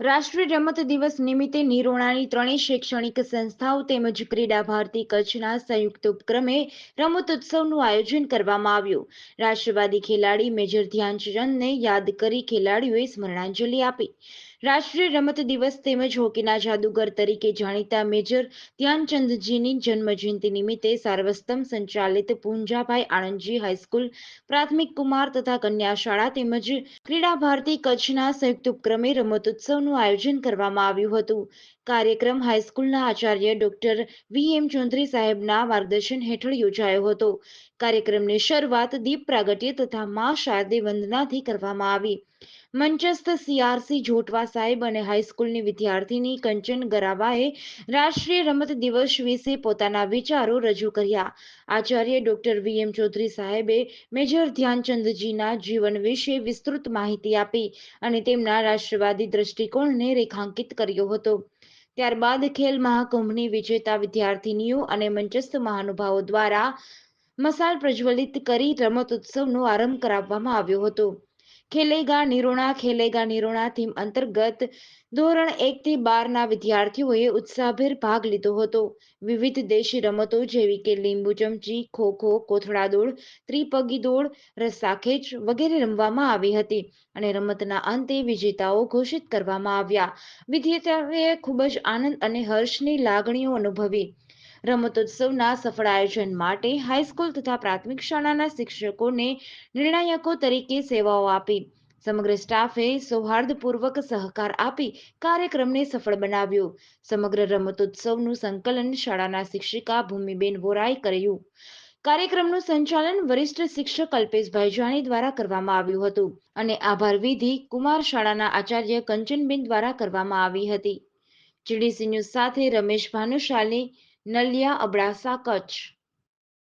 રાષ્ટ્રીય રમત દિવસ નિમિત્તે નિરોણાની ત્રણેય શૈક્ષણિક સંસ્થાઓ તેમજ ક્રીડા ભારતી કચ્છના સંયુક્ત ઉપક્રમે રમતોત્સવનું આયોજન કરવામાં આવ્યું। રાષ્ટ્રવાદી ખેલાડી મેજર ધ્યાનચંદને યાદ કરી ખેલાડીઓએ સ્મરણાંજલિ આપી। રાષ્ટ્રીય રમત દિવસ તેમજ હોકીના જાદુગર તરીકે જાણીતા મેજર ધ્યાનચંદજીની જન્મજયંતિ નિમિત્તે સારવસ્તમ સંચાલિત પૂંજાભાઈ આણંદજી હાઈસ્કૂલ પ્રાથમિક કુમાર તથા કન્યા શાળા તેમજ ક્રીડા ભારતી કચ્છના સંયુક્ત ઉપક્રમે રમતોત્સવનું આયોજન કરવામાં આવ્યું હતું। કાર્યક્રમ હાઈસ્કૂલના આચાર્ય ડોક્ટર વી.એમ. ચૌધરી સાહેબના માર્ગદર્શન હેઠળ યોજાયો હતો। કાર્યક્રમની શરૂઆત દીપ પ્રાગટ્ય તથા મા શારદે વંદનાથી કરવામાં આવી। મંચસ્થ સીઆરસી જોટવા સાહેબ અને હાઈસ્કૂલની વિદ્યાર્થીની કંચન ગરાવાએ રાષ્ટ્રીય રમત દિવસ વિશે પોતાના વિચારો રજૂ કર્યા। આચાર્ય ડોક્ટર વી.એમ. ચૌધરી સાહેબે મેજર ધ્યાનચંદજીના જીવન વિશે વિસ્તૃત માહિતી આપી અને તેમના રાષ્ટ્રવાદી દ્રષ્ટિકોણને રેખાંકિત કર્યો હતો। ત્યારબાદ ખેલ મહાકુંભની વિજેતા વિદ્યાર્થીનીઓ અને મંચસ્થ મહાનુભાવો દ્વારા મશાલ પ્રજ્વલિત કરી રમતોત્સવનો આરંભ કરાવવામાં આવ્યો હતો। ખેલેગા નિરોણા થીમ અંતર્ગત ધોરણ 1 થી 12ના વિદ્યાર્થીઓએ ઉત્સાહભેર ભાગ લીધો હતો। વિવિધ દેશી રમતો જેવી કે લીંબુ ચમચી, ખો-ખો, કોથળા દોડ, ત્રિપગી દોડ, રસ્સાખેંચ વગેરે રમવામાં આવી હતી અને રમતના અંતે વિજેતાઓ ઘોષિત કરવામાં આવ્યા। વિદ્યાર્થીઓએ ખૂબ જ આનંદ અને હર્ષની લાગણીઓ અનુભવી। રમતોત્સવના સફળ આયોજન માટે હાઈસ્કૂલ તથા પ્રાથમિક શાળાના શિક્ષકોને નિર્ણાયકો તરીકે સેવાઓ આપી। સમગ્ર સ્ટાફે સૌહાર્દપૂર્વક સહકાર આપી કાર્યક્રમને સફળ બનાવ્યો। સમગ્ર રમતોત્સવનું સંકલન શાળાના શિક્ષિકા ભૂમિબેન વોરાએ કર્યું। કાર્યક્રમનું સંચાલન વરિષ્ઠ શિક્ષક અલ્પેશભાઈ જાની દ્વારા કરવામાં આવ્યું હતું અને આભાર વિધિ કુમાર શાળાના આચાર્ય કંચનબેન દ્વારા કરવામાં આવી હતી। જીડીસી ન્યૂઝ સાથે રમેશ ભાનુશાલી, નલિયા, અબડાસા, કચ્છ।